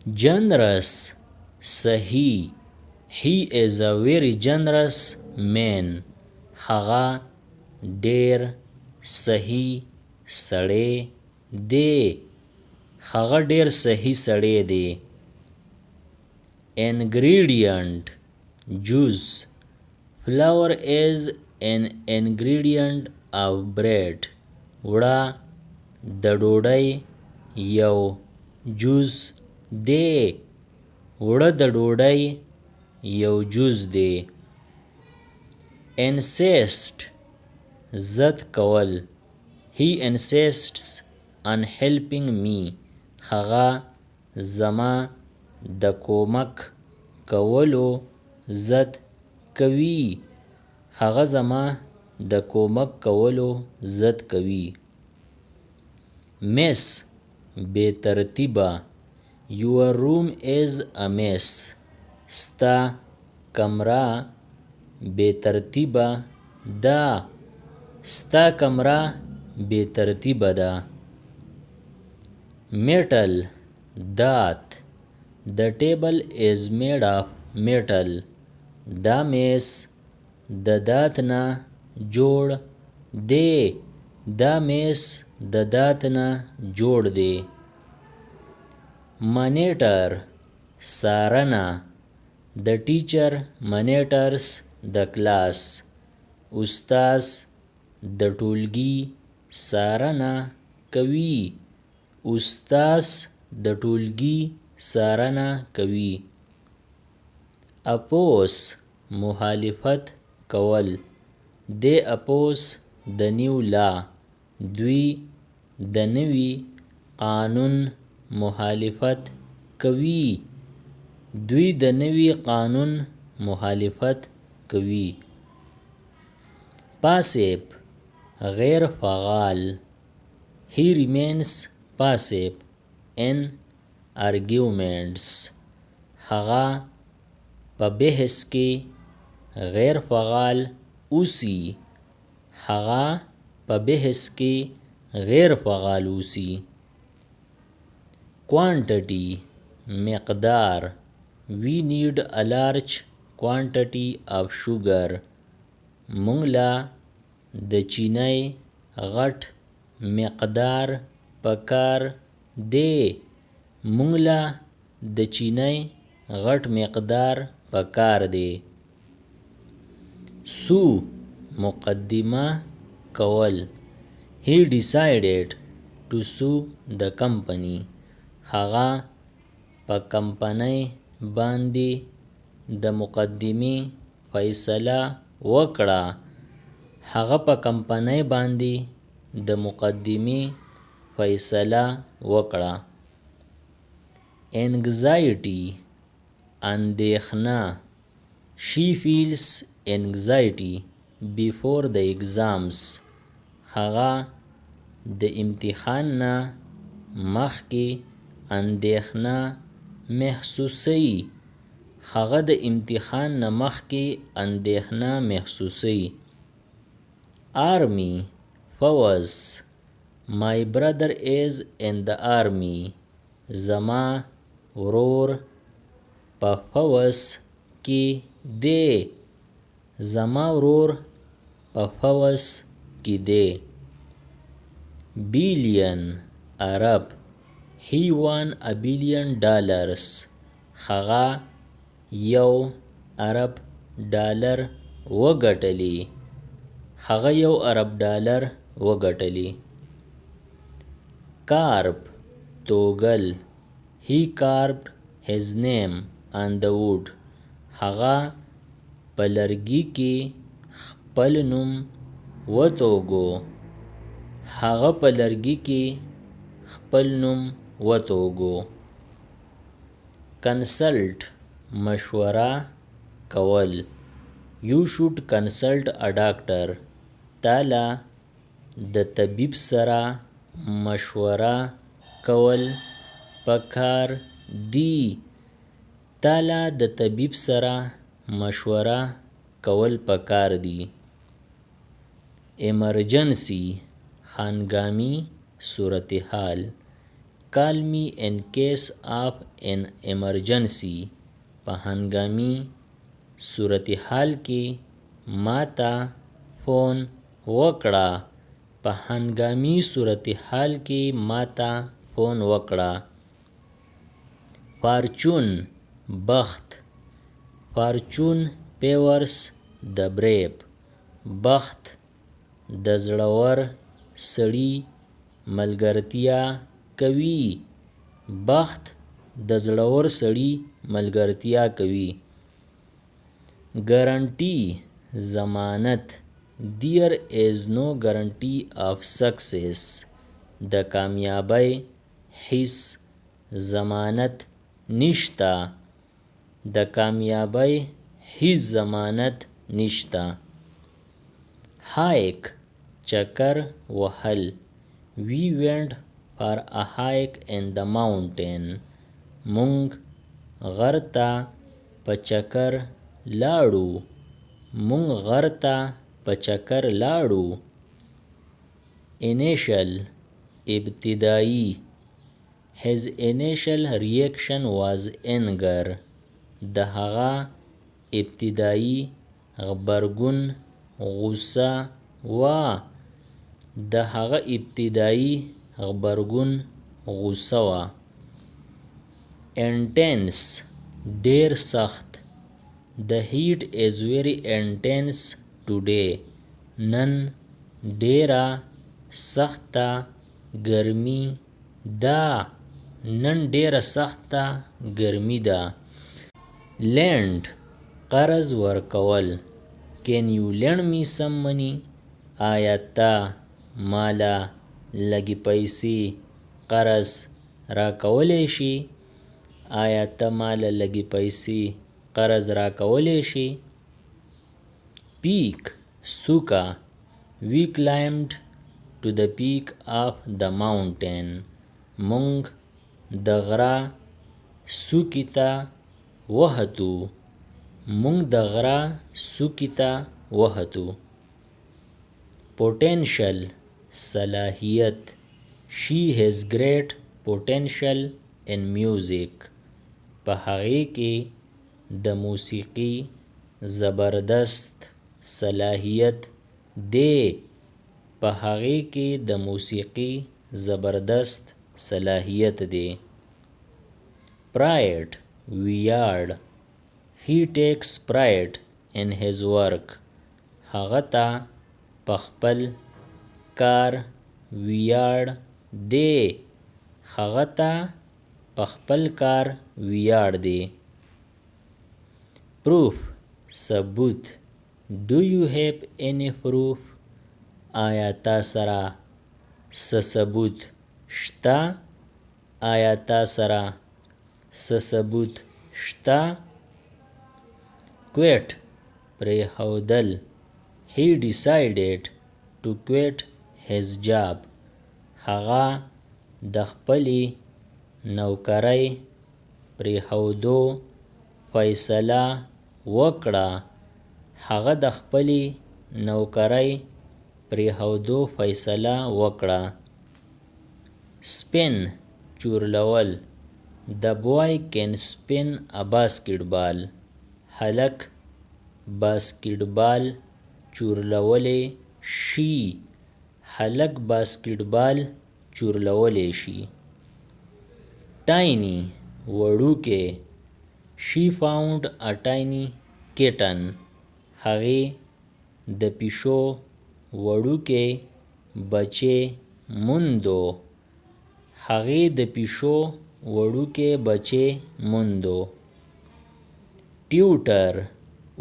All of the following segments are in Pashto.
generous صحیح. he is a very generous man. هغه ډیر صحیح سړی دی. هغه ډیر صحیح سړی دی. ingredient جز. flour is an ingredient of bread. وړه د ډوډۍ یو جز دی. وړه د ډوډۍ یو جز دی. insist زد کول. he insists on helping me. هغه زما د کومک کولو زد کوي. هغه زما د کومک کولو زد کوي. mess بے ترتیبه. your room is a mess. ستا کمره بے ترتیبه ده. ستا کمره بے ترتیبه ده. metal دات. the table is made of metal. دا میز د دات نه جوړ دی. دا میز د دات نه جوړ دی. monitor څارنه. the teacher monitors the class. استاذ د ټولګي څارنه کوي. استاذ د ټولګي څارنه کوي. oppose مخالفت کول. they oppose the new law. دوی د نوي قانون مخالفت کوي. دوی د نوي قانون مخالفت کوي. passive غیر فعال. he remains passive in arguments. هغه په بحث کې غیر فعال اوسي. هغه په بحث کې غیر فعال اوسي. quantity مقدار. we need a large quantity of sugar. مونږ له د چینی غټ مقدار پکار دی. مونږ له د چینی غټ مقدار پکار دی. sue مقدمه کول. he decided to sue the company. هغه په کمپنۍ باندې د مقدمې فیصله وکړه. هغه په کمپنۍ باندې د مقدمې فیصله وکړه. anxiety اندېښنه. she feels anxiety before the exams. هغه د امتحان نه مخکې اندېښنه محسوسوي. هغه د امتحان نه مخکې اندېښنه محسوسوي. army فوز. my brother is in the army. زما ورور په فوز کې دی. زما ورور په فوز کې دی. billion ارب. he won $1 billion. هغه یو ارب ډالر وګټلی. هغه یو ارب ډالر وګټلی. carve توګل. he carved his name on the wood. هغه په لرګي کې خپل نوم وتوږو. هغه په لرګي کې خپل نوم وتوږو. consult مشوره کول. you should consult a doctor. تاله د طبیب سره مشوره کول پکار دی. تاله د طبیب سره مشوره کول پکار دی. emergency هنګامي صورتحال. call me in case of an emergency. په هنګامي صورتحال کې ماته فون وکړه. په هنګامي صورتحال کې ماته فون وکړه. فارچون بخت. فارچون favors the brave. بخت د زړور سړي ملګرتیا کوي. بخت د زړور سړي ملګرتیا کوي. guarantee ضمانت. There is no guarantee of success. د کامیابی هیڅ ضمانت نشته. د کامیابی هیڅ ضمانت نشته. hike چکر وهل. We went for a hike in the mountain. مونږ غر ته په چکر لاړو. مونږ غر ته په چکر لاړو. initial ابتدایي. His initial reaction was anger. د هغه ابتدایي غبرګون غوسه وه. د هغه ابتدایي غبرګون غوسه وه. intense ډیر سخت. The heat is very intense today. نن ډیره سخته ګرمي ده. نن ډیره سخته ګرمي ده. lend قرض ورکول. Can you lend me some money? آیا ته مالا لږې پیسې قرض راکولی شي؟ آیا ته مالا لږې پیسې قرض راکولی شي؟ peak څوکه. We climbed to the peak of the mountain. مونږ د غره څوکې ته وهتو. مونږ د غره څوکې ته وهتو. potential صلاحیت. She has great potential in music. په هغې کې د موسیقي زبردست صلاحیت دی. په هغې کې د موسیقي زبردست صلاحیت دی. pride ویاړ. He takes pride in his work. هغه ته په خپل کار ویاړ دی. هغه ته په خپل کار ویاړ دی. proof ثبوت. Do you have any proof? آیا تا سره څه ثبوت شته؟ آیا تا سره څه ثبوت شته؟ quit پرېښودل. He decided to quit his job. هغه د خپلې نوکرۍ پرېښودو فیصله وکړه. هغه د خپلې نوکرۍ پرېښودو فیصله وکړه. spin چورلول. The boy can spin a basketball. هلک باسکټبال چورلولی شي. هلک باسکټبال چورلولی شي. tiny وړوکی. She found a tiny kitten. هغې د پیشو وړوکی بچی موندو. هغې د پیشو وړوکی بچی موندو. tutor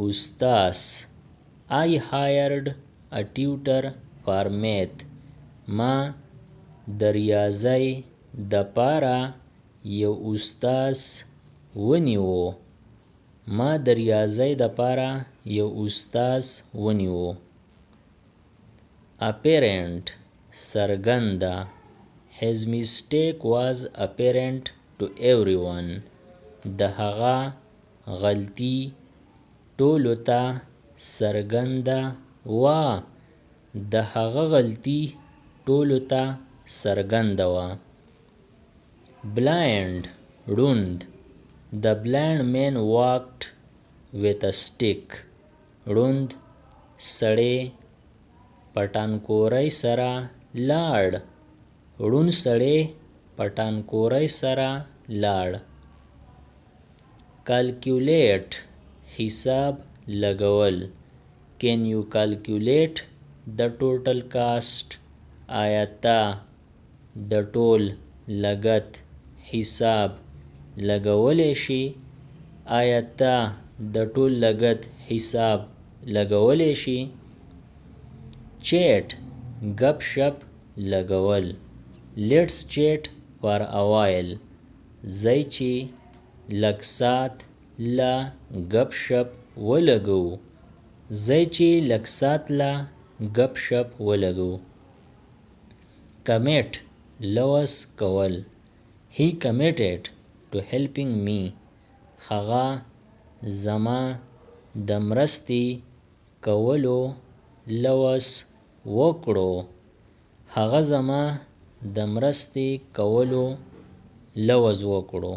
استاذ. I hired a tutor for math. ما د ریاضۍ دپاره یو استاذ ونیو. ما د ریاضۍ دپاره یو استاذ ونیو. apparent څرګنده. His mistake was apparent to everyone. د هغه غلطي ټولو ته څرګنده وه. د هغه غلطي ټولو ته څرګنده وه. blind ړوند. The blind man walked with a stick. ړوند سړی پټانکورۍ سره لاړ. ړوند سړی پټانکورۍ سره لاړ. calculate حساب لګول. Can you calculate the total cost? آیا تا د ټول لګت حساب لګولی شي؟ آیا تا د ټول لګت حساب لګولی شي؟ chat گپ شپ لګول. Let's chat for a while. ځای چې لږ ساعت لا گپ شپ ولګو. ځای چې لږ ساعت لا گپ شپ ولګو. commit لوس کول. He committed to helping me. هغه زما د مرستې کولو لوس وکړو. هغه زما د مرستې کولو لوز وکړو.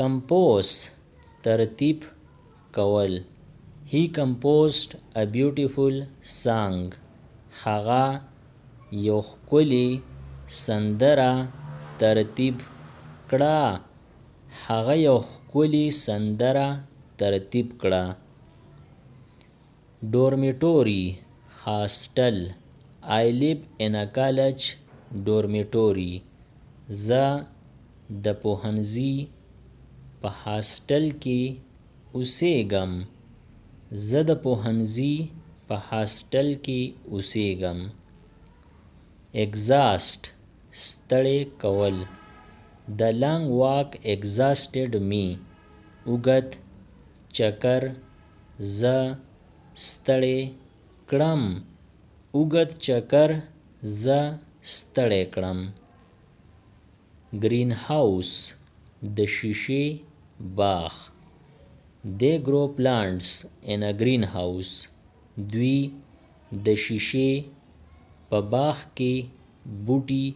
compose ترتیب کول. He composed a beautiful song. هغه یو ښکلې سندره ترتیب کړه. هغه یو ښکلې سندره ترتیب کړه. dormitory hostel. I live in a college dormitory. زه د پوهنځي په هاسټل کې اوسېږم. زه د پوهنځي په هاسټل کې اوسېږم. exhaust ستړی کول. The long walk exhausted me. اوږد چکر زه ستړی کړم. اوږد چکر زه ستړی کړم. green house د شیشې باغ. They grow plants in a greenhouse. دوی د شیشې په باغ کې بوټي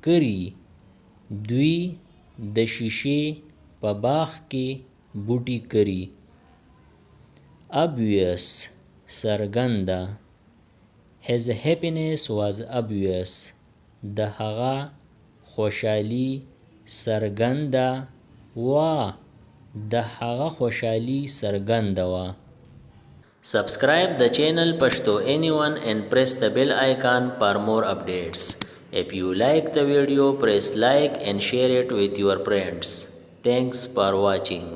کري. دوی د شیشې په باغ کې بوټي کري. obvious څرګنده. His happiness was obvious. د هغه خوشحالي څرګنده وه. د هغه خوشحالي څرګنده وه. Subscribe the channel Pashto Anyone and press the bell icon for more updates. If you like the video, press like and share it with your friends. Thanks for watching.